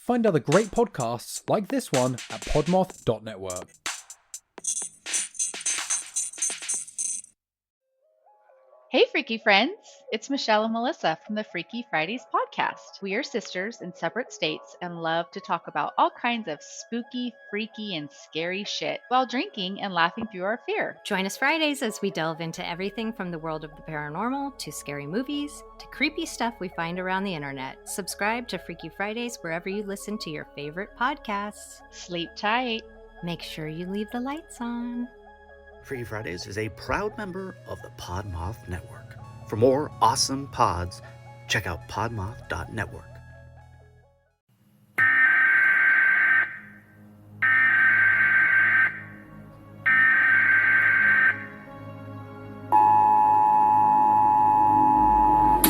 Find other great podcasts like this one at podmoth.network. Hey, Freaky friends! It's Michelle and Melissa from the Freaky Fridays podcast. We are sisters in separate states and love to talk about all kinds of spooky, freaky, and scary shit while drinking and laughing through our fear. Join us Fridays as we delve into everything from the world of the paranormal to scary movies to creepy stuff we find around the internet. Subscribe to Freaky Fridays wherever you listen to your favorite podcasts. Sleep tight. Make sure you leave the lights on. Freaky Fridays is a proud member of the Podmoth Network. For more awesome pods, check out podmoth.network.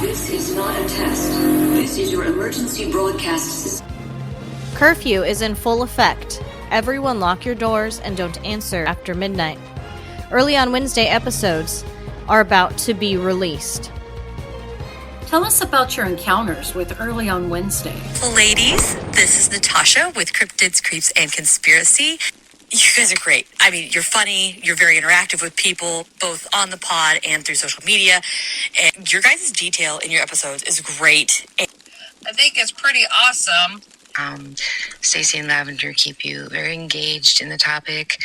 This is not a test. This is your emergency broadcast system. Curfew is in full effect. Everyone lock your doors and don't answer after midnight. Early on Wednesday episodes are about to be released. Tell us about your encounters with Early on Wednesday. Ladies, this is Natasha with Cryptids, Creeps, and Conspiracy. You guys are great. I mean, you're funny, you're very interactive with people, both on the pod and through social media. And your guys' detail in your episodes is great. I think it's pretty awesome. Stacey and Lavender keep you very engaged in the topic.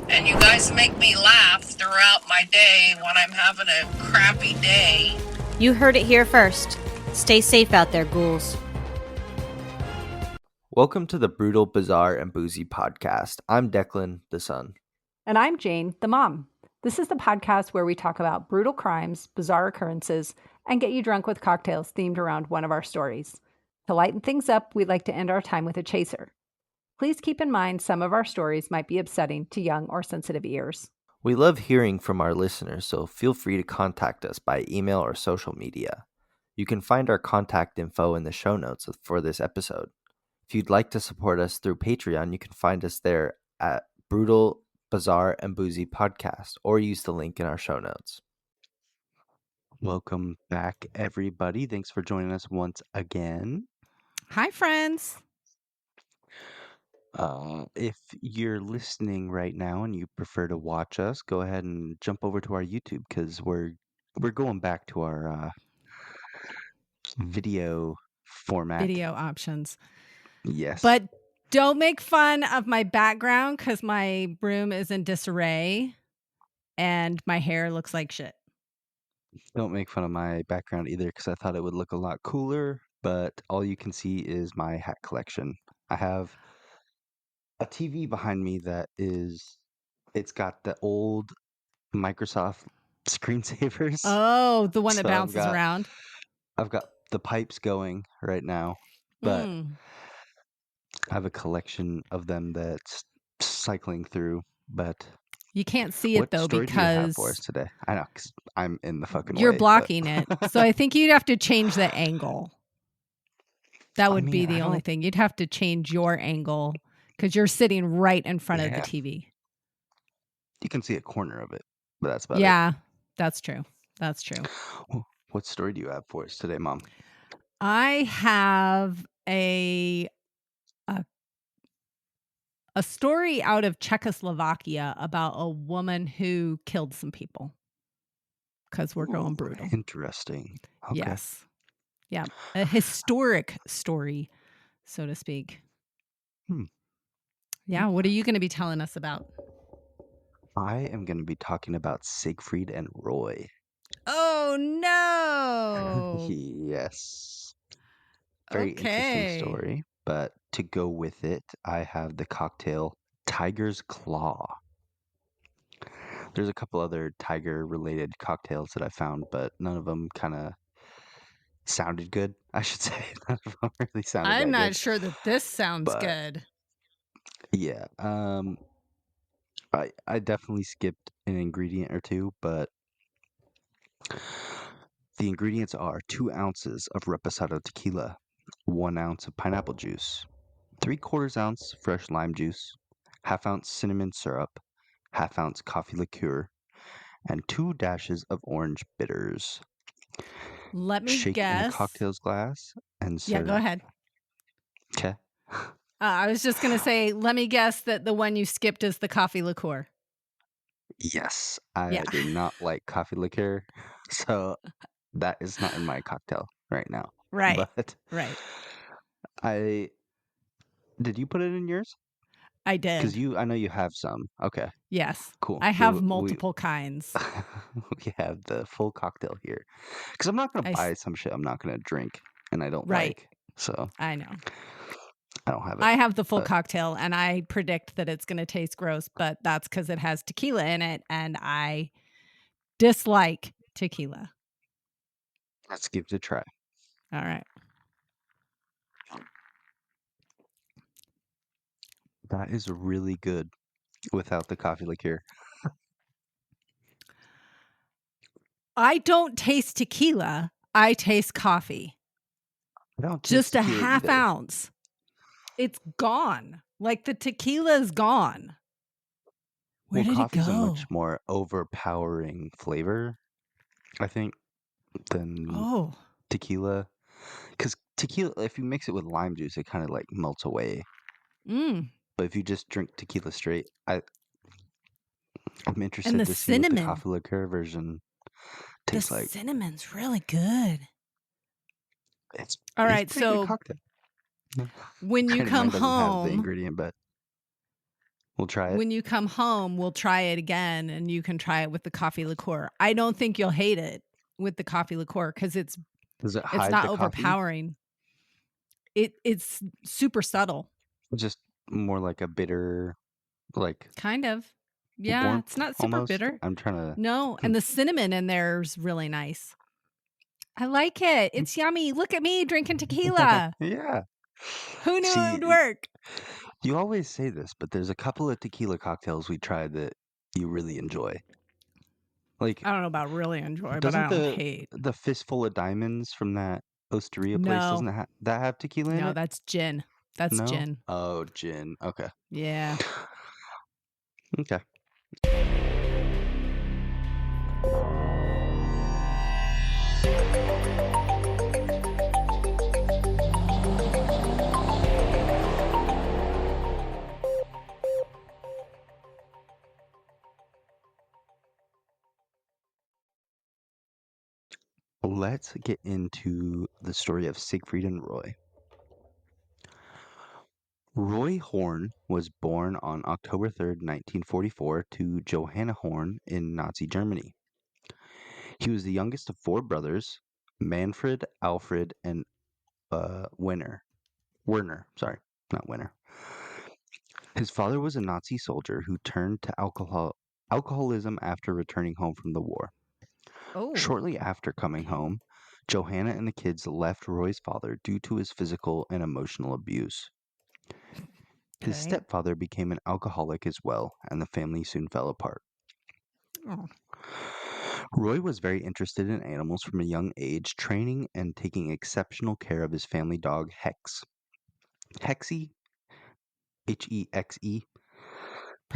And you guys make me laugh throughout my day when I'm having a crappy day. You heard it here first. Stay safe out there, ghouls. Welcome to the Brutal, Bizarre, and Boozy podcast. I'm Deklan, the son. And I'm Jane, the mom. This is the podcast where we talk about brutal crimes, bizarre occurrences, and get you drunk with cocktails themed around one of our stories. To lighten things up, we'd like to end our time with a chaser. Please keep in mind some of our stories might be upsetting to young or sensitive ears. We love hearing from our listeners, so feel free to contact us by email or social media. You can find our contact info in the show notes for this episode. If you'd like to support us through Patreon, you can find us there at Brutal, Bizarre, and Boozy Podcast, or use the link in our show notes. Welcome back, everybody. Thanks for joining us once again. Hi, friends. If you're listening right now and you prefer to watch us, go ahead and jump over to our YouTube because we're going back to our video format. Video options. Yes. But don't make fun of my background because my room is in disarray and my hair looks like shit. Don't make fun of my background either because I thought it would look a lot cooler, but all you can see is my hat collection. I have a TV behind me it's got the old Microsoft screensavers. Oh, the one that bounces around. I've got the pipes going right now, but I have a collection of them that's cycling through, but you can't see it though because because do you have for us today? I know because I'm in the fucking you're way, blocking it. So I think you'd have to change the angle. That would be the only thing. You'd have to change your angle because you're sitting right in front of the TV. You can see a corner of it, but that's about it. Yeah, that's true. That's true. What story do you have for us today, Mom? I have a story out of Czechoslovakia about a woman who killed some people because we're going brutal. Interesting. Okay. Yes. Yeah. A historic story, so to speak. Yeah. What are you going to be telling us about? I am going to be talking about Siegfried and Roy. Oh, no. Yes. Very interesting story. But to go with it, I have the cocktail Tiger's Claw. There's a couple other tiger-related cocktails that I found, but none of them kind of sounded good, I should say. None of them really sounded I'm not good. sure that this sounds good. Yeah. I definitely skipped an ingredient or two, but the ingredients are 2 ounces of reposado tequila, 1 ounce of pineapple juice, 3/4 ounce fresh lime juice, 1/2 ounce cinnamon syrup, 1/2 ounce coffee liqueur, and 2 dashes of orange bitters. Let me Shake guess. in a cocktail's glass and serve. Yeah, go ahead. Okay. I was just going to say, let me guess that the one you skipped is the coffee liqueur. Yes, I do not like coffee liqueur, so that is not in my cocktail right now. Right. But right. Did you put it in yours? I did. Because I know you have some. Okay. Yes. Cool. I have multiple kinds. We have the full cocktail here. Because I'm not going to buy some shit I'm not going to drink and I don't like. So I know. I don't have it. I have the full cocktail and I predict that it's going to taste gross, but that's because it has tequila in it and I dislike tequila. Let's give it a try. All right. That is really good without the coffee liqueur. I don't taste tequila. I taste coffee. I don't taste just a tequila half either. ounce. It's gone. Like the tequila is gone. Where did it coffee's go? a much more overpowering flavor, I think, than tequila. Because tequila, if you mix it with lime juice, it kind of like melts away. But if you just drink tequila straight, I'm interested to see what the coffee liqueur version tastes like. The cinnamon's really good. It's all right. It's a pretty good So cocktail. when you come mine doesn't have the home, ingredient, but we'll try it. when you come home, we'll try it again, and you can try it with the coffee liqueur. I don't think you'll hate it with the coffee liqueur because it's not overpowering. It's super subtle. Just more like a bitter, like kind of. Yeah, warmth, it's not super almost. bitter. I'm trying to. No, and the cinnamon in there is really nice. I like it. It's yummy. Look at me drinking tequila. Yeah. Who knew it would work? You always say this, but there's a couple of tequila cocktails we tried that you really enjoy. Like, I don't know about really enjoy, but I don't hate. The Fistful of Diamonds from that Osteria place, doesn't that have tequila in it? No, that's gin. That's gin. Oh, gin. Okay. Yeah. Okay. Let's get into the story of Siegfried and Roy. Roy Horn was born on October 3rd, 1944, to Johanna Horn in Nazi Germany. He was the youngest of four brothers, Manfred, Alfred, and Werner. Sorry, not Werner. His father was a Nazi soldier who turned to alcoholism after returning home from the war. Shortly after coming home, Johanna and the kids left Roy's father due to his physical and emotional abuse. His stepfather became an alcoholic as well, and the family soon fell apart. Roy was very interested in animals from a young age, training and taking exceptional care of his family dog, Hex. Hexie, Hexe, is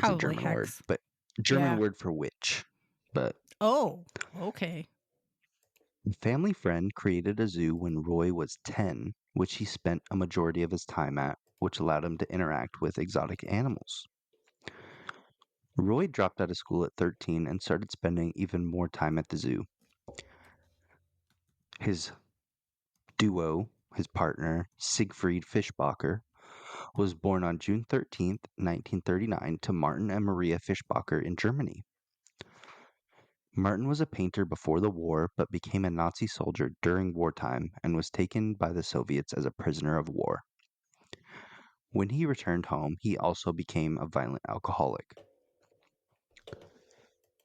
a German word, but German word for witch. But okay. A family friend created a zoo when Roy was 10, which he spent a majority of his time at, which allowed him to interact with exotic animals. Roy dropped out of school at 13 and started spending even more time at the zoo. His duo, his partner, Siegfried Fischbacher, was born on June 13th, 1939 to Martin and Maria Fischbacher in Germany. Martin was a painter before the war, but became a Nazi soldier during wartime and was taken by the Soviets as a prisoner of war. When he returned home, he also became a violent alcoholic.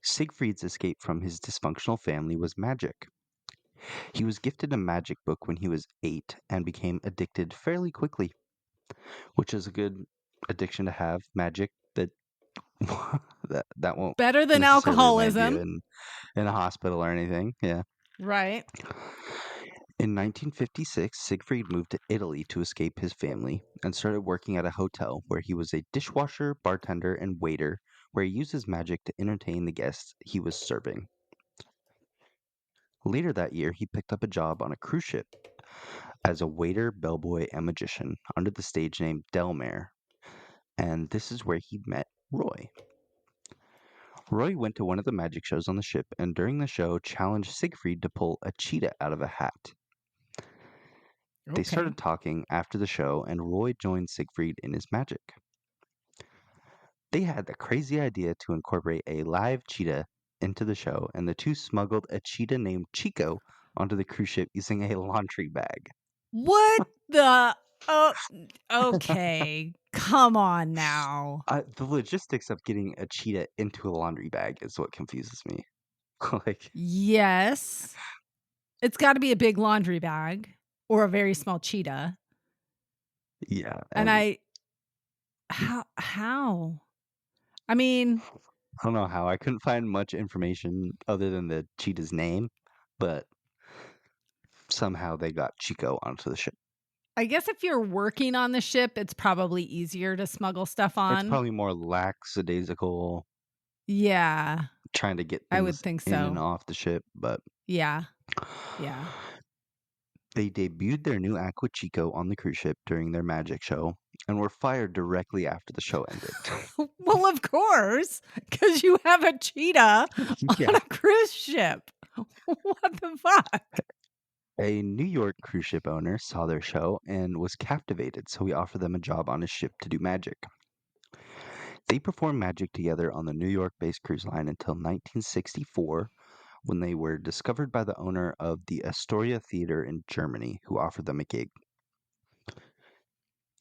Siegfried's escape from his dysfunctional family was magic. He was gifted a magic book when he was 8 and became addicted fairly quickly, which is a good addiction to have, magic that that won't better than alcoholism in a hospital or anything. Yeah. Right. In 1956, Siegfried moved to Italy to escape his family and started working at a hotel where he was a dishwasher, bartender, and waiter, where he used his magic to entertain the guests he was serving. Later that year, he picked up a job on a cruise ship. as a waiter, bellboy, and magician under the stage name Delmare, and this is where he met Roy. Roy went to one of the magic shows on the ship, and during the show challenged Siegfried to pull a cheetah out of a hat. They started talking after the show, and Roy joined Siegfried in his magic. They had the crazy idea to incorporate a live cheetah into the show, and the two smuggled a cheetah named Chico onto the cruise ship using a laundry bag. What the? Oh, okay. Come on now. The logistics of getting a cheetah into a laundry bag is what confuses me. Yes. It's got to be a big laundry bag or a very small cheetah. Yeah. And how? I mean, I don't know how. I couldn't find much information other than the cheetah's name, but somehow they got Chico onto the ship. I guess if you're working on the ship, it's probably easier to smuggle stuff on. It's probably more lackadaisical. Yeah. Trying to get things I would think so. in and off the ship, but yeah. They debuted their new act with Chico on the cruise ship during their magic show and were fired directly after the show ended. Well, of course, because you have a cheetah on a cruise ship. What the fuck? A New York cruise ship owner saw their show and was captivated, so he offered them a job on his ship to do magic. They performed magic together on the New York-based cruise line until 1964, when they were discovered by the owner of the Astoria Theater in Germany, who offered them a gig.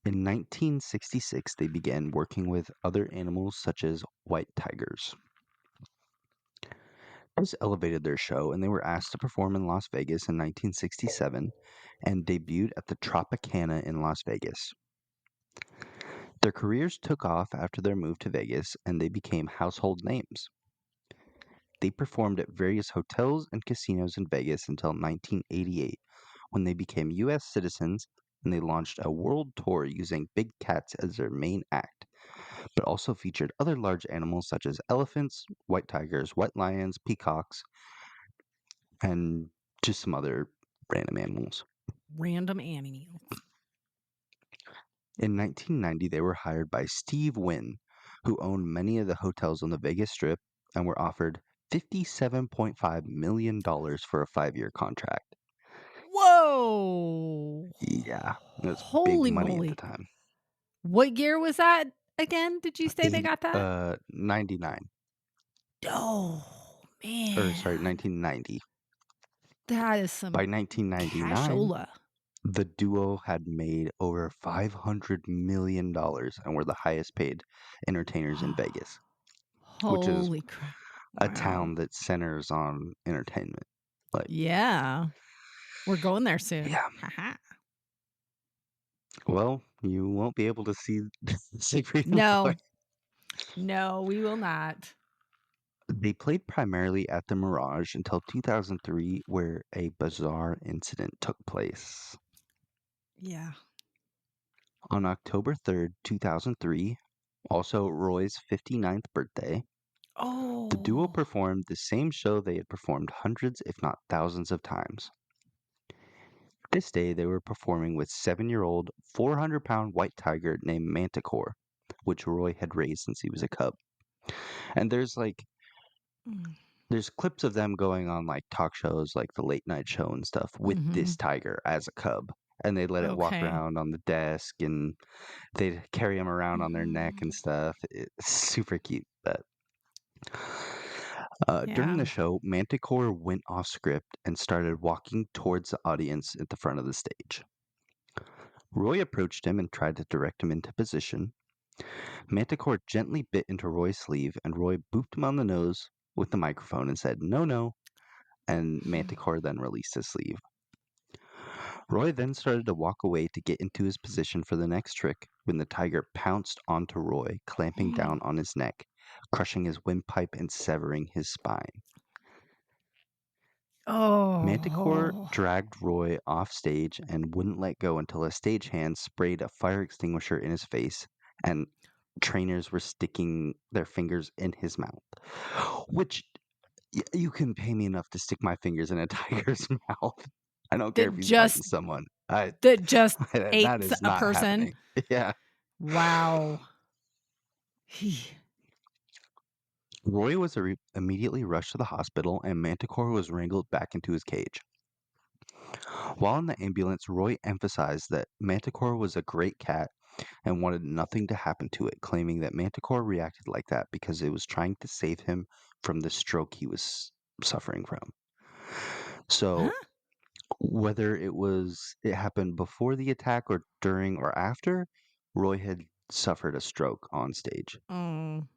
In 1966, they began working with other animals such as white tigers. This elevated their show, and they were asked to perform in Las Vegas in 1967 and debuted at the Tropicana in Las Vegas. Their careers took off after their move to Vegas, and they became household names. They performed at various hotels and casinos in Vegas until 1988, when they became U.S. citizens and they launched a world tour using big cats as their main act, but also featured other large animals such as elephants, white tigers, white lions, peacocks, and just some other random animals. In 1990, they were hired by Steve Wynn, who owned many of the hotels on the Vegas Strip, and were offered $57.5 million for a 5-year contract. Whoa! Yeah, it was Holy big money moly. at the time. What year was that again? Did you say they got that? 99. Oh, man. Or, sorry, 1990. That is some By 1999, cashola. the duo had made over $500 million and were the highest paid entertainers in Vegas, which is Holy crap. a town that centers on entertainment. Yeah. We're going there soon. Yeah. Well, you won't be able to see Siegfried and Roy. No, we will not. They played primarily at the Mirage until 2003, where a bizarre incident took place. Yeah. On October 3rd, 2003, also Roy's 59th birthday, the duo performed the same show they had performed hundreds, if not thousands of times. This day, they were performing with 7-year-old, 400-pound white tiger named Manticore, which Roy had raised since he was a cub. And there's clips of them going on like talk shows, like the Late Night Show and stuff, with this tiger as a cub. And they let it walk around on the desk, and they'd carry him around on their neck and stuff. It's super cute. But during the show, Manticore went off script and started walking towards the audience at the front of the stage. Roy approached him and tried to direct him into position. Manticore gently bit into Roy's sleeve, and Roy booped him on the nose with the microphone and said, "No, no," and Manticore then released his sleeve. Roy then started to walk away to get into his position for the next trick when the tiger pounced onto Roy, clamping down on his neck, crushing his windpipe and severing his spine. Manticore dragged Roy off stage and wouldn't let go until a stagehand sprayed a fire extinguisher in his face and trainers were sticking their fingers in his mouth. Which, you can pay me enough to stick my fingers in a tiger's mouth. I don't care if he's biting someone. that just ate that is a not person. happening. Yeah. Wow. Roy was immediately rushed to the hospital, and Manticore was wrangled back into his cage. While in the ambulance, Roy emphasized that Manticore was a great cat and wanted nothing to happen to it, claiming that Manticore reacted like that because it was trying to save him from the stroke he was suffering from. So, whether it happened before the attack or during or after, Roy had suffered a stroke on stage. I'm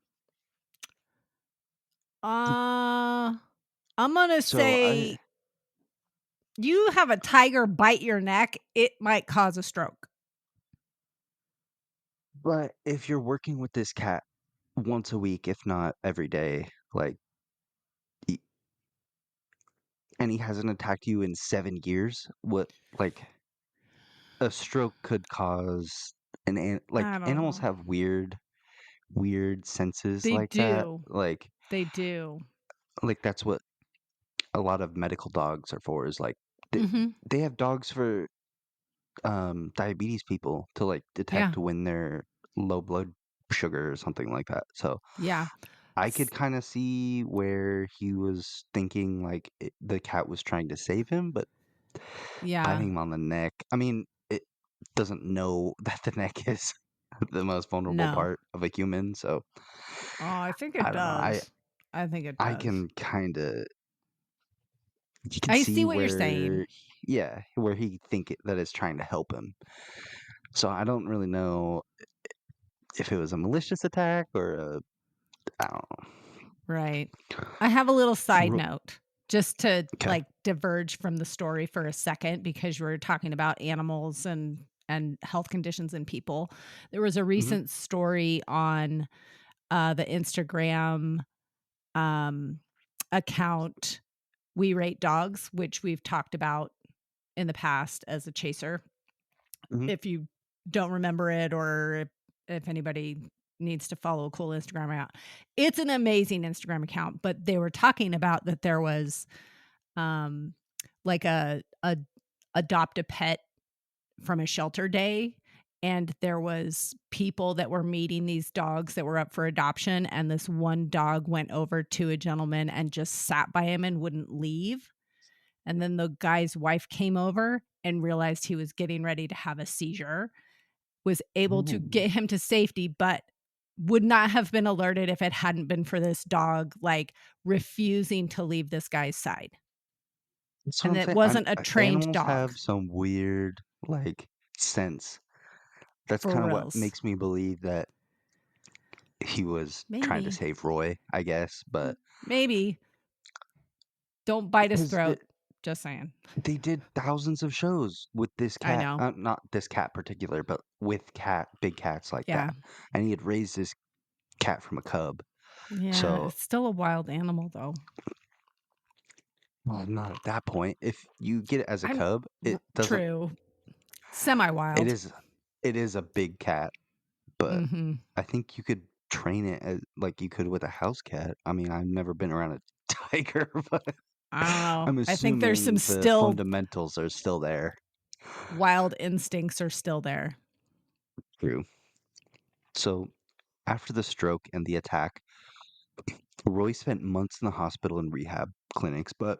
gonna say you have a tiger bite your neck, it might cause a stroke. But if you're working with this cat once a week, if not every day, like, and he hasn't attacked you in 7 years, like, a stroke could cause animals have weird senses They like that. do. Like, They do. that's what a lot of medical dogs are for, is like, they have dogs for diabetes people to like detect when they're low blood sugar or something like that. So Yeah. I could kind of see where he was thinking like the cat was trying to save him, but biting him on the neck. I mean, it doesn't know that the neck is the most vulnerable part of a human. So Oh, I think I it don't know. does. I think it does. I can kind of. You can I see see what you're saying. Yeah, where he think that it's trying to help him. So I don't really know if it was a malicious attack or I don't know. Right. I have a little side note just to like diverge from the story for a second, because you were talking about animals and health conditions in people. There was a recent story on the Instagram account We Rate Dogs, which we've talked about in the past as a chaser. If you don't remember it, or if anybody needs to follow a cool Instagram account, it's an amazing Instagram account. But they were talking about that there was like a adopt a pet from a shelter day, and there was people that were meeting these dogs that were up for adoption, and this one dog went over to a gentleman and just sat by him and wouldn't leave. And then the guy's wife came over and realized he was getting ready to have a seizure, was able to get him to safety, but would not have been alerted if it hadn't been for this dog like refusing to leave this guy's side. And it wasn't a trained Animals dog. have some weird like sense. That's kind of what makes me believe that he was trying to save Roy, I guess. But maybe don't bite his throat. Just saying. They did thousands of shows with this cat. I know. Not this cat particular, but with big cats like that. And he had raised this cat from a cub. Yeah, so it's still a wild animal though. Well, not at that point. If you get it as a cub, it doesn't. True. Semi-wild. It is a big cat, but I think you could train it as like you could with a house cat. I mean, I've never been around a tiger, but I don't know. I'm assuming I think there's some the still fundamentals are still there. Wild instincts are still there. True. So, after the stroke and the attack, Roy spent months in the hospital and rehab clinics, but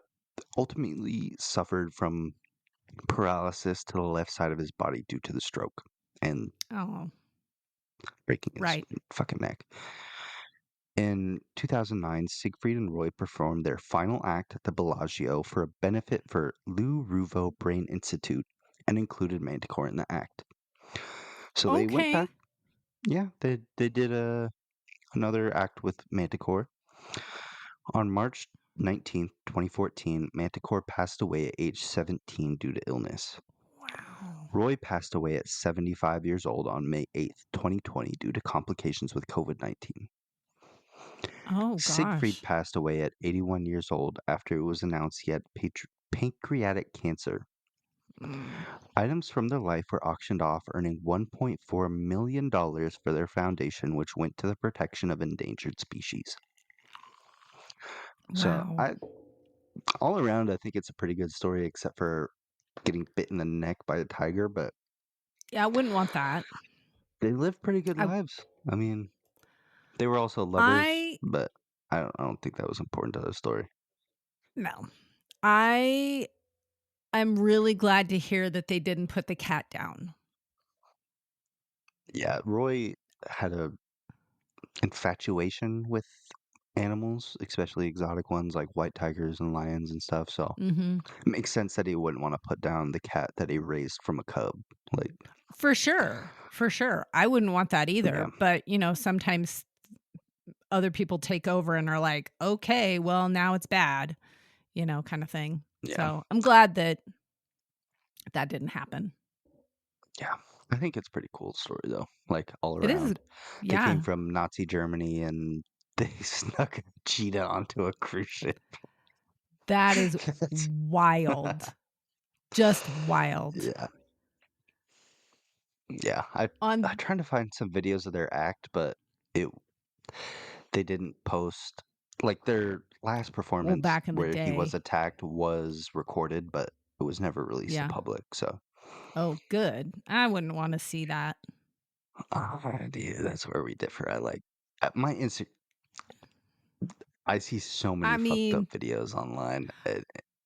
ultimately suffered from paralysis to the left side of his body due to the stroke and breaking his fucking neck. In 2009, Siegfried and Roy performed their final act at the Bellagio for a benefit for Lou Ruvo Brain Institute and included Manticore in the act. So they went back. Yeah, they did another act with Manticore. On March 19th, 2014, Manticore passed away at age 17 due to illness. Wow. Roy passed away at 75 years old on May 8th, 2020 due to complications with COVID-19. Oh, Siegfried gosh. passed away at 81 years old after it was announced he had pancreatic cancer. Items from their life were auctioned off, earning $1.4 million for their foundation, which went to the protection of endangered species. So, Wow. all around, I think it's a pretty good story, except for getting bit in the neck by a tiger, but Yeah, I wouldn't want that. they lived pretty good lives. I mean, they were also lovers, but I don't think that was important to the story. No. I'm really glad to hear that they didn't put the cat down. Yeah, Roy had a infatuation with animals, especially exotic ones like white tigers and lions and stuff. So it makes sense that he wouldn't want to put down the cat that he raised from a cub. Like, for sure. I wouldn't want that either. Yeah. But, sometimes other people take over and are like, okay, well, now it's bad, kind of thing. Yeah. So I'm glad that didn't happen. Yeah. I think it's a pretty cool story, though. Like, all around. It is. They Yeah. came from Nazi Germany and they snuck a cheetah onto a cruise ship. That is wild. Just wild. Yeah. Yeah. I'm trying to find some videos of their act, but they didn't post. Like, their last performance back in the where he was day. attacked was recorded, but it was never released to public. So, Oh, good. I wouldn't want to see that. Dude, that's where we differ. I like my Insta. I see so many fucked up videos online.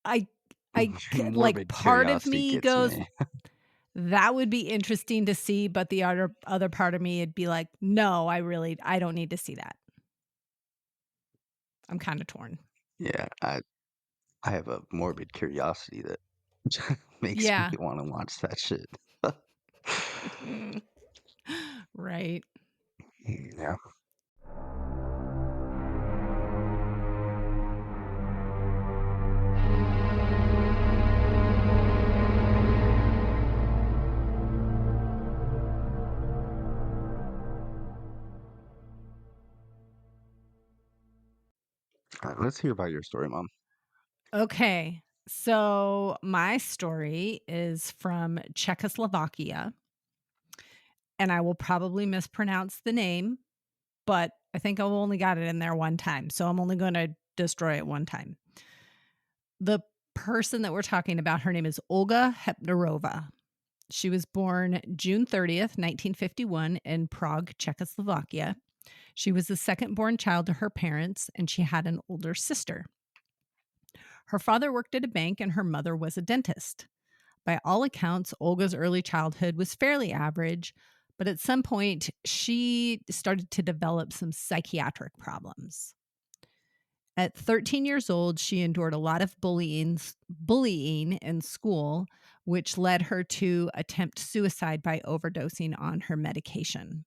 Like part of me goes, that would be interesting to see, but the other part of me, it'd be like, no, I don't need to see that. I'm kind of torn. Yeah, I have a morbid curiosity that makes me want to watch that shit. Right. Yeah. All right, let's hear about your story, Mom. Okay. So my story is from Czechoslovakia, and I will probably mispronounce the name, but I think I've only got it in there one time. So I'm only going to destroy it one time. The person that we're talking about, her name is Olga Hepnarová. She was born June 30th, 1951 in Prague, Czechoslovakia. She was the second born child to her parents, and she had an older sister. Her father worked at a bank and her mother was a dentist. By all accounts, Olga's early childhood was fairly average, but at some point, she started to develop some psychiatric problems. At 13 years old, she endured a lot of bullying in school, which led her to attempt suicide by overdosing on her medication.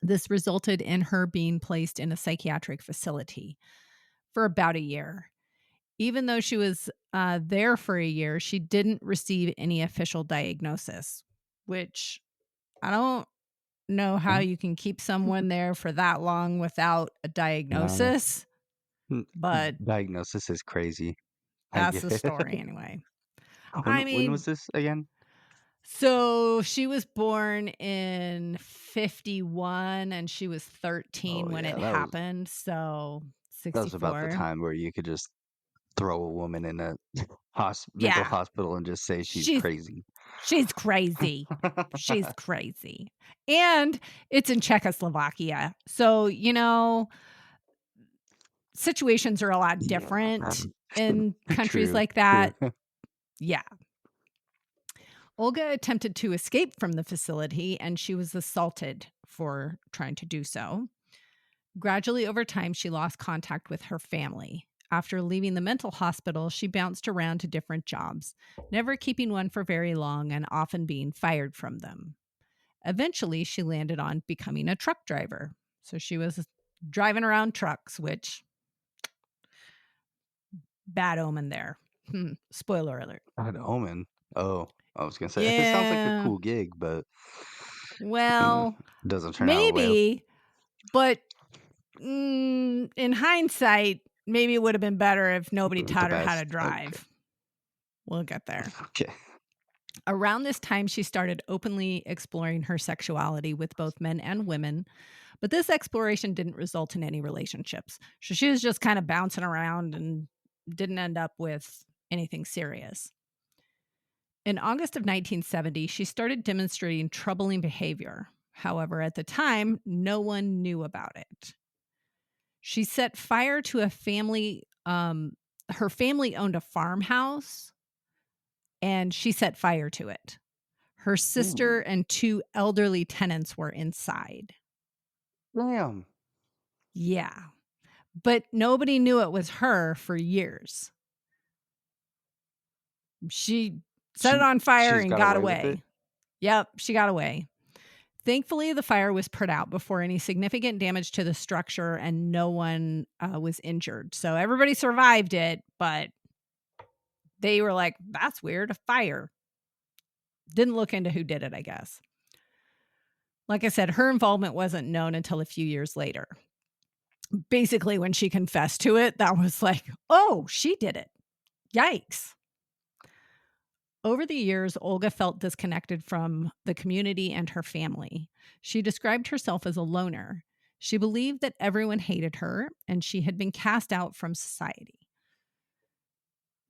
This resulted in her being placed in a psychiatric facility for about a year. Even though she was there for a year, she didn't receive any official diagnosis, which I don't know how you can keep someone there for that long without a diagnosis. But diagnosis is crazy. That's the story anyway. When was this again? So she was born in 51 and she was 13 when it happened. So 64. That was about the time where you could just throw a woman in a mental hospital and just say she's crazy. She's crazy. She's crazy. And it's in Czechoslovakia. So, situations are a lot different in countries like that. Yeah. Olga attempted to escape from the facility and she was assaulted for trying to do so. Gradually over time, she lost contact with her family. After leaving the mental hospital, she bounced around to different jobs, never keeping one for very long and often being fired from them. Eventually, she landed on becoming a truck driver. So she was driving around trucks, which bad omen there. Spoiler alert. Bad omen? Oh, I was going to say, it sounds like a cool gig, but it doesn't turn out well. But in hindsight, maybe it would have been better if nobody taught her how to drive. Okay. We'll get there. Okay. Around this time, she started openly exploring her sexuality with both men and women, but this exploration didn't result in any relationships. So she was just kind of bouncing around and didn't end up with anything serious. In August of 1970, she started demonstrating troubling behavior. However, at the time, no one knew about it. She set fire to a family. Her family owned a farmhouse, and she set fire to it. Her sister and 2 elderly tenants were inside. Damn. Yeah. But nobody knew it was her for years. She set it on fire and got away. Yep, she got away. Thankfully, the fire was put out before any significant damage to the structure, and no one was injured. So everybody survived it, but they were like, that's weird, a fire. Didn't look into who did it, I guess. Like I said, her involvement wasn't known until a few years later. Basically, when she confessed to it, that was like, oh, she did it. Yikes. Over the years, Olga felt disconnected from the community and her family. She described herself as a loner. She believed that everyone hated her and she had been cast out from society.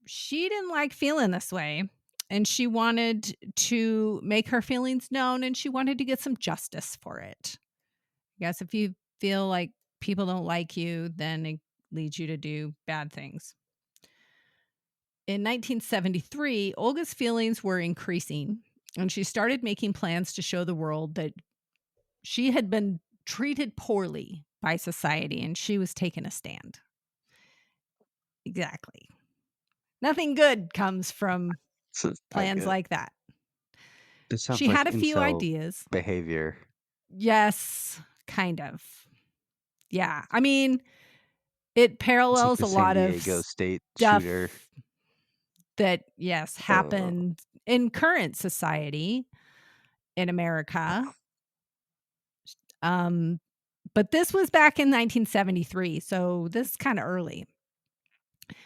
She didn't like feeling this way, and she wanted to make her feelings known, and she wanted to get some justice for it. I guess if you feel like people don't like you, then it leads you to do bad things. In 1973, Olga's feelings were increasing, and she started making plans to show the world that she had been treated poorly by society, and she was taking a stand. Exactly. Nothing good comes from plans like that. This sounds She like had a few incel ideas. behavior. Yes, kind of. Yeah. I mean, it parallels It's like a lot San of Diego State stuff shooter that, yes, happened in current society in America. But this was back in 1973, so this is kind of early.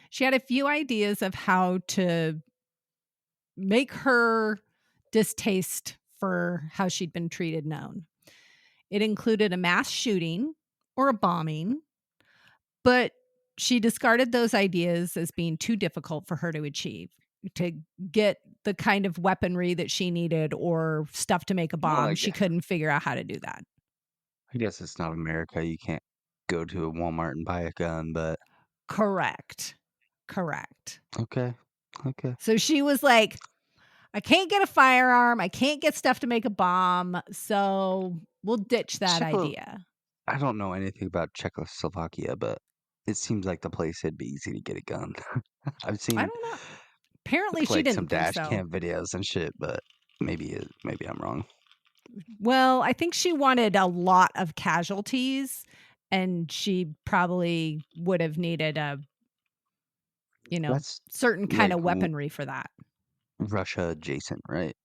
She had a few ideas of how to make her distaste for how she'd been treated known. It included a mass shooting or a bombing, but she discarded those ideas as being too difficult for her to achieve, to get the kind of weaponry that she needed or stuff to make a bomb. She couldn't figure out how to do that. I guess it's not America. You can't go to a Walmart and buy a gun, but Correct. okay. So she was like, I can't get a firearm. I can't get stuff to make a bomb. So we'll ditch that idea. I don't know anything about Czechoslovakia, but it seems like the place it'd be easy to get a gun. I've seen I don't know. Apparently she like didn't some think dash so. cam videos and shit, but maybe I'm wrong. Well, I think she wanted a lot of casualties, and she probably would have needed a, That's certain kind like of weaponry for that. Russia adjacent, right?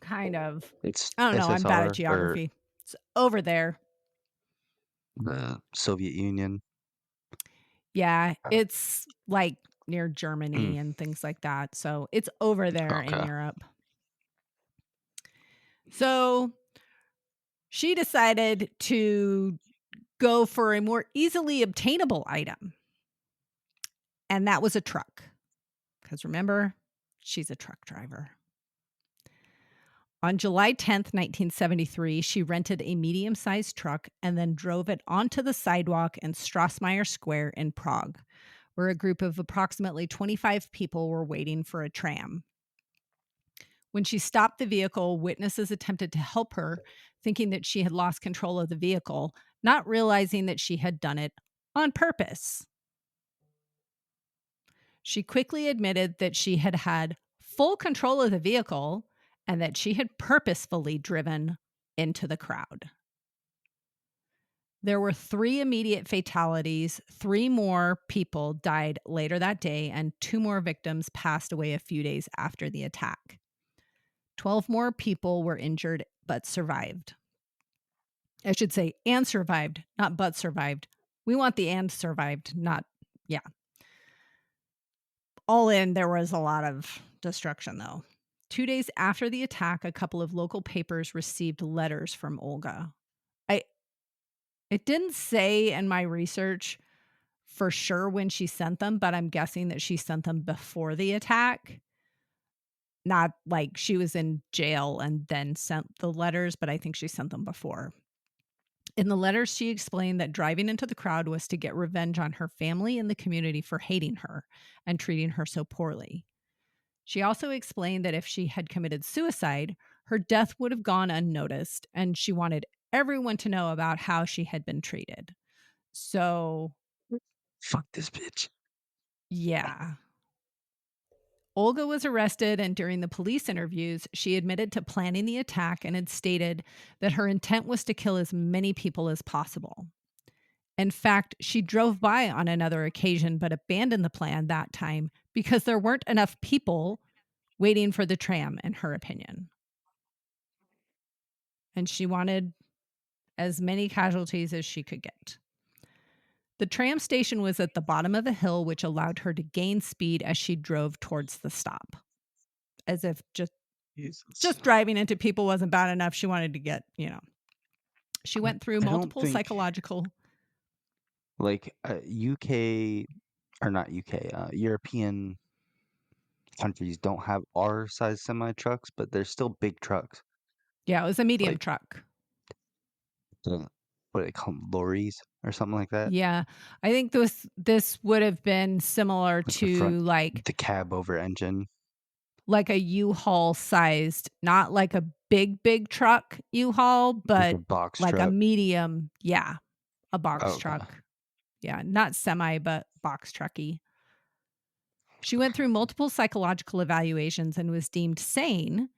Kind of. It's I don't know. I'm bad at SSR geography. It's over there. The Soviet Union. Yeah, it's like near Germany and things like that. So it's over there in Europe. So she decided to go for a more easily obtainable item. And that was a truck. Because remember, she's a truck driver. On July 10th, 1973, she rented a medium-sized truck and then drove it onto the sidewalk in Strassmeyer Square in Prague, where a group of approximately 25 people were waiting for a tram. When she stopped the vehicle, witnesses attempted to help her, thinking that she had lost control of the vehicle, not realizing that she had done it on purpose. She quickly admitted that she had had full control of the vehicle and that she had purposefully driven into the crowd. There were 3 immediate fatalities. 3 more people died later that day, and 2 more victims passed away a few days after the attack. 12 more people were injured but survived. I should say, and survived, not but survived. We want the and survived, not, yeah. All in, there was a lot of destruction, though. 2 days after the attack, a couple of local papers received letters from Olga. It didn't say in my research for sure when she sent them, but I'm guessing that she sent them before the attack. Not like she was in jail and then sent the letters, but I think she sent them before. In the letters, she explained that driving into the crowd was to get revenge on her family and the community for hating her and treating her so poorly. She also explained that if she had committed suicide, her death would have gone unnoticed, and she wanted everyone to know about how she had been treated. So, fuck this bitch. Yeah. Olga was arrested, and during the police interviews, she admitted to planning the attack and had stated that her intent was to kill as many people as possible. In fact, she drove by on another occasion but abandoned the plan that time because there weren't enough people waiting for the tram, in her opinion. And she wanted as many casualties as she could get. The tram station was at the bottom of a hill, which allowed her to gain speed as she drove towards the stop. As if just driving into people wasn't bad enough. She wanted to get, she went through multiple psychological. Like UK, or not UK, European countries don't have our size semi trucks, but they're still big trucks. Yeah, it was a medium truck. What do they call them, lorries or something like that? Yeah, I think this would have been similar to the cab over engine, like a U-Haul sized, not like a big truck U-Haul, but like a medium. Yeah, a box truck. Yeah, not semi, but box trucky. She went through multiple psychological evaluations and was deemed sane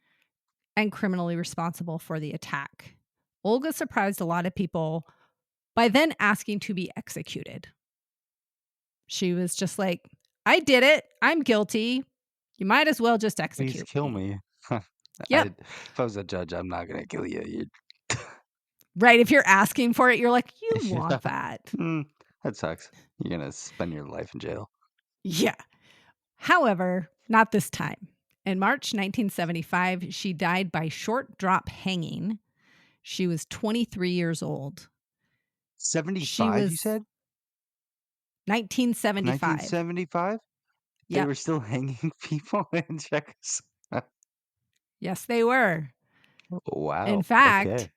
and criminally responsible for the attack. Olga surprised a lot of people by then asking to be executed. She was just like, I did it. I'm guilty. You might as well just execute Please kill me. Yep. If I was a judge, I'm not going to kill you. Right. If you're asking for it, you're like, you want that. That sucks. You're going to spend your life in jail. Yeah. However, not this time. In March 1975, she died by short drop hanging. She was 23 years old. 75, you said? 1975. 1975? Yep. They were still hanging people in Czechoslovakia? Yes, they were. Wow. In fact,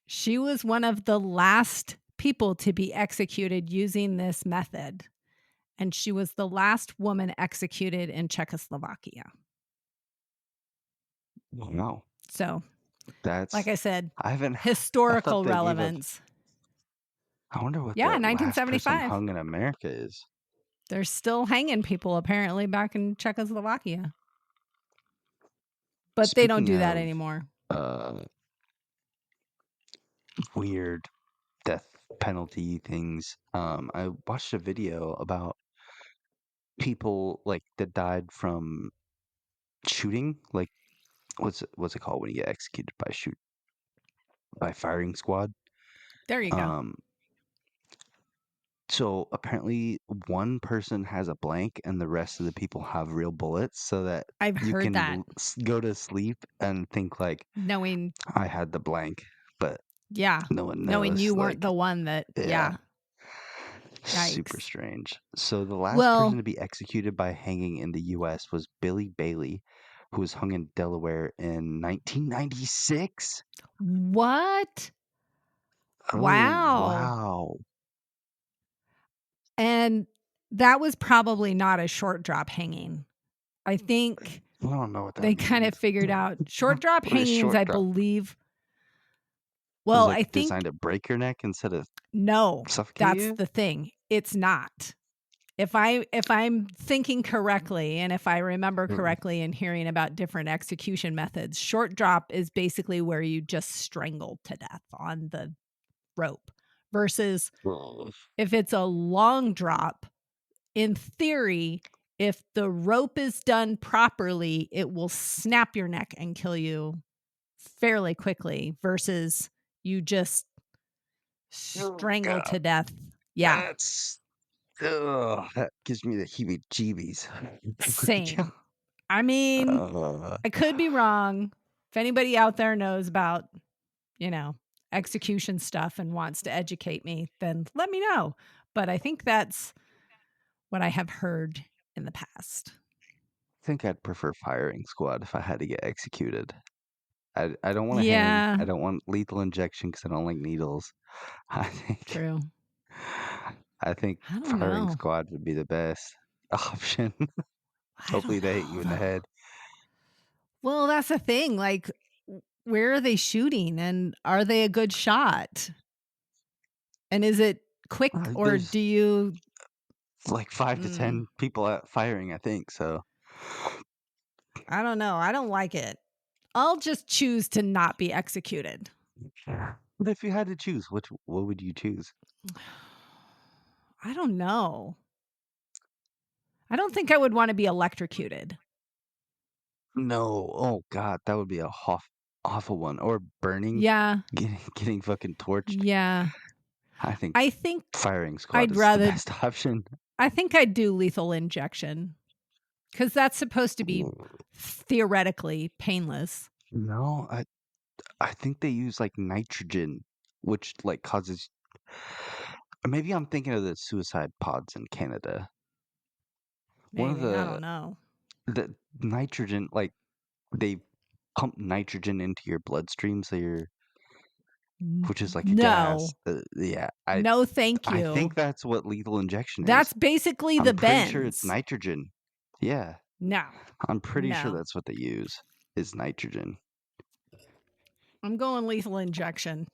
she was one of the last people to be executed using this method. And she was the last woman executed in Czechoslovakia. Wow. So, that's, like I said, I haven't historical relevance. I wonder what 1975. last person hung in America is. They're still hanging people apparently back in Czechoslovakia. But they don't do that anymore. Weird death penalty things. I watched a video about people that died from shooting. Like, what's it called when you get executed by firing squad? There you go. So apparently one person has a blank and the rest of the people have real bullets, so that I've you heard can that. go to sleep and think knowing I had the blank, but no one knows. Knowing you weren't the one that Super strange. So the last person to be executed by hanging in the US was Billy Bailey, who was hung in Delaware in 1996. What? Oh, wow. And that was probably not a short drop hanging. I think I don't know what that they means. kind of figured out short drop hangings, I believe. Well, I think designed to break your neck instead of suffocate that's you? the thing. It's not. If I'm thinking correctly, and if I remember correctly and hearing about different execution methods, short drop is basically where you just strangle to death on the rope. Versus if it's a long drop, in theory, if the rope is done properly, it will snap your neck and kill you fairly quickly versus you just strangle to death. Yeah. That gives me the heebie-jeebies. Same. I mean, I could be wrong. If anybody out there knows about, execution stuff and wants to educate me, then let me know. But I think that's what I have heard in the past. think I'd prefer firing squad if I had to get executed. I don't want to Yeah. hang. I don't want lethal injection because I don't like needles. True. I think I don't firing know. squad would be the best option. Hopefully they hit you in the head. Well, that's the thing. Like, where are they shooting, and are they a good shot? And is it quick, or There's do you like 5 to 10 people out firing, I think. So I don't know. I don't like it. I'll just choose to not be executed. But if you had to choose, what would you choose? I don't know. I don't think I would want to be electrocuted. No. Oh God, that would be a awful one. Or burning. Yeah. Getting fucking torched. Yeah. I think firing squad I'd is rather, the best option. I think I'd do lethal injection because that's supposed to be theoretically painless. No, I think they use like nitrogen, which like causes. Maybe I'm thinking of the suicide pods in Canada. Maybe, I don't know. The nitrogen, like they pump nitrogen into your bloodstream, so which is like a gas. Yeah, no, thank you. I think that's what lethal injection is. That's basically the bends. I'm pretty sure it's nitrogen. Yeah. No. I'm pretty sure that's what they use is nitrogen. I'm going lethal injection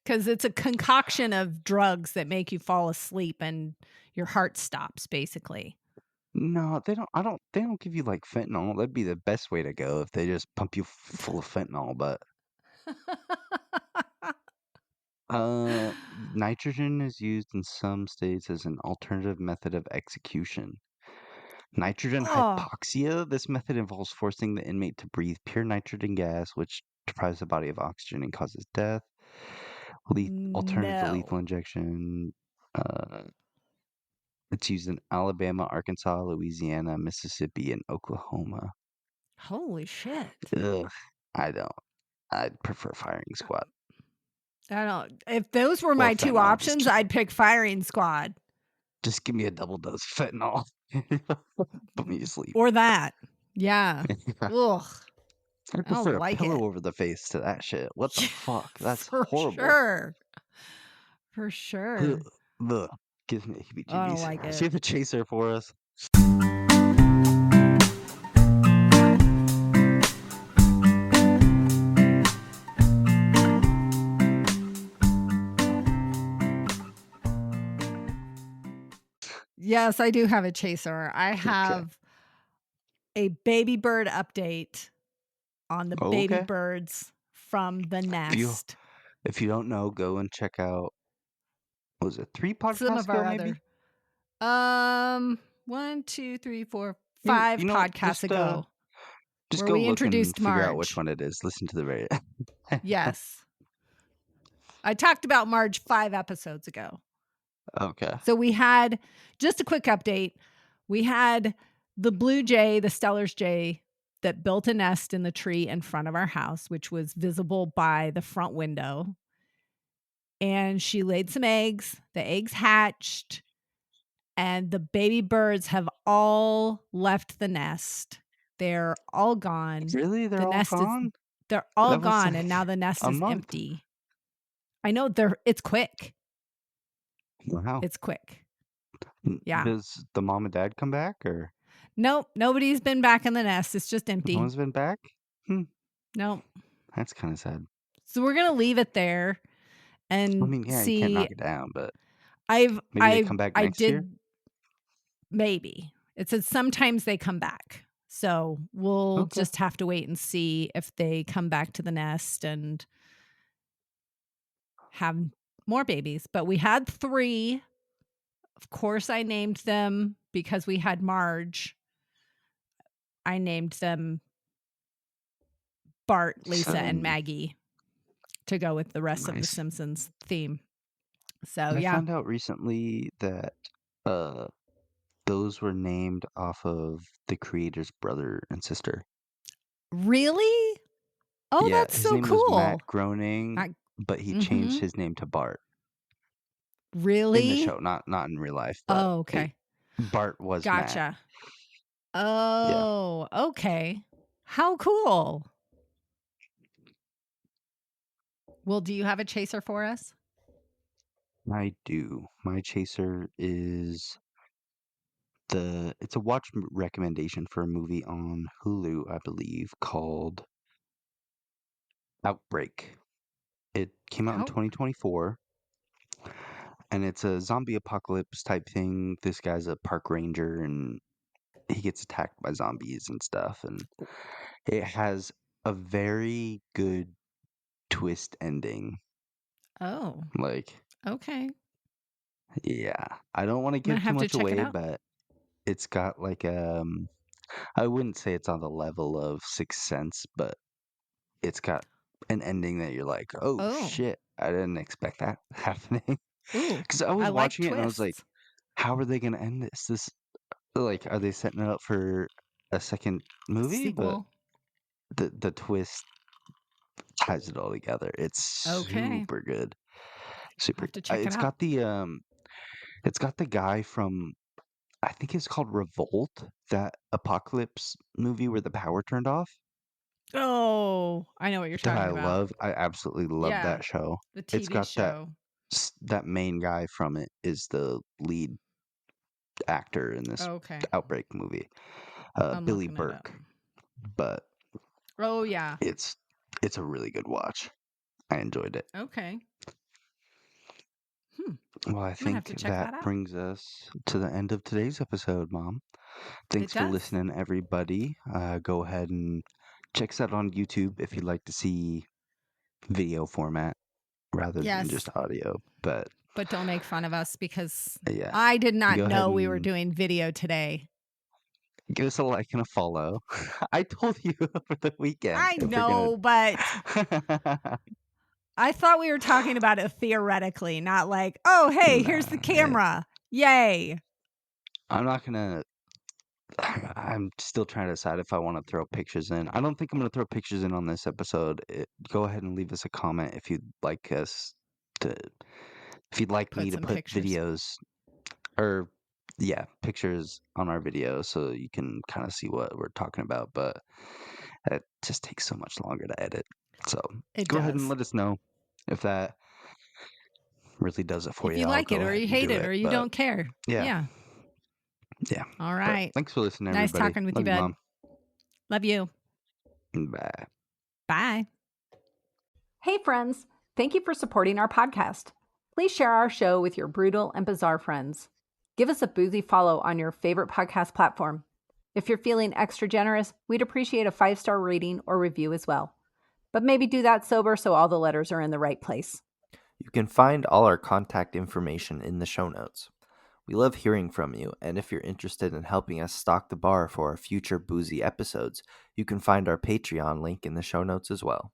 because it's a concoction of drugs that make you fall asleep and your heart stops, basically. No, they don't. They don't give you like fentanyl. That'd be the best way to go if they just pump you full of fentanyl. But nitrogen is used in some states as an alternative method of execution. Nitrogen hypoxia. This method involves forcing the inmate to breathe pure nitrogen gas, which deprives the body of oxygen and causes death. Alternative to lethal injection. It's used in Alabama, Arkansas, Louisiana, Mississippi, and Oklahoma. Holy shit. Ugh, I don't. I'd prefer firing squad. I don't. If those were my two options, I'd pick firing squad. Just give me a double dose of fentanyl. Put me to sleep. Or that. Yeah. Ugh. I prefer a pillow over the face to that shit. What the fuck? That's horrible. For sure. Ugh. Gives me heebie-jeebies. I don't like it. Do you have a chaser for us? Yes, I do have a chaser. I have a baby bird update on the baby birds from the nest. If you don't know, go and check out. What was it 3 podcasts Some of our ago, maybe? 1, 2, 3, 4, 5 podcasts ago. Just where go we look introduced and figure Marge. out which one it is. Listen to the very Yes. I talked about Marge 5 episodes ago. Okay. So we had, just a quick update, we had the blue jay, the Steller's jay, that built a nest in the tree in front of our house, which was visible by the front window. And she laid some eggs. The eggs hatched. And the baby birds have all left the nest. They're all gone. Really? They're all gone? They're all gone, and now the nest is empty. I know it's quick. Wow. It's quick. Yeah. Does the mom and dad come back or? Nope. Nobody's been back in the nest. It's just empty. No one's been back? Nope. That's kind of sad. So we're going to leave it there and see. You can't knock it down, but maybe they come back next year? Maybe. It says sometimes they come back. So we'll just have to wait and see if they come back to the nest and have more babies. But we had 3. Of course, I named them because we had Marge. I named them Bart, Lisa, and Maggie to go with the rest of the Simpsons theme. So, I found out recently that those were named off of the creator's brother and sister. Really? Oh, yeah, that's his so name cool. Was Matt Groening, but he changed his name to Bart. Really? In the show, not in real life. But okay. Bart was Matt. Gotcha. Oh, okay. How cool. Well, do you have a chaser for us? I do. My chaser is it's a watch recommendation for a movie on Hulu, I believe, called Outbreak. It came out in 2024, and it's a zombie apocalypse type thing. This guy's a park ranger, and he gets attacked by zombies and stuff, and it has a very good twist ending. Oh. Like, okay. Yeah, I don't want to I'm gonna give too have to much check it away, out. but it's got like I wouldn't say it's on the level of Sixth Sense, but it's got an ending that you're like, oh Oh. shit, I didn't expect that happening. Ooh, Because I was I like watching it and I was like, twists. how are they gonna end this? Like, are they setting it up for a second movie? Sequel. But the twist ties it all together. It's Okay. super good. Super. Have to check it It's out. got the guy from, I think it's called Revolt, that apocalypse movie where the power turned off. Oh, I know what you're That talking I about. love. I absolutely love Yeah, that show. the It's TV got show. that main guy from it is the lead actor in this Okay. Outbreak movie, I'm Billy looking it up. Burke. But Oh, yeah. it's a really good watch. I enjoyed it. Okay. Well, I I'm gonna have think to check that out. brings us to the end of today's episode, Mom. Thanks It for does. listening, everybody. Go ahead and check us out on YouTube if you'd like to see video format rather than Yes. just audio. But don't make fun of us because yeah, I did not go ahead know we were and doing video today. give us a like and a follow. I told you over the weekend. I know, but I thought we were talking about it theoretically, not like, oh, hey, here's the camera. Yay. I'm not gonna. I'm still trying to decide if I want to throw pictures in. I don't think I'm gonna throw pictures in on this episode. Go ahead and leave us a comment if you'd like us to. If you'd like me to put pictures. videos or pictures on our video so you can kind of see what we're talking about, but it just takes so much longer to edit. So go ahead and let us know if that really does it for if you. you I'll like go it or ahead you and hate do it or you don't care. Yeah. All right. But thanks for listening, Nice everybody. talking with Love you, bud. Mom. Love you. Bye. Bye. Hey, friends. Thank you for supporting our podcast. Please share our show with your brutal and bizarre friends. Give us a boozy follow on your favorite podcast platform. If you're feeling extra generous, we'd appreciate a 5-star rating or review as well. But maybe do that sober so all the letters are in the right place. You can find all our contact information in the show notes. We love hearing from you, and if you're interested in helping us stock the bar for our future boozy episodes, you can find our Patreon link in the show notes as well.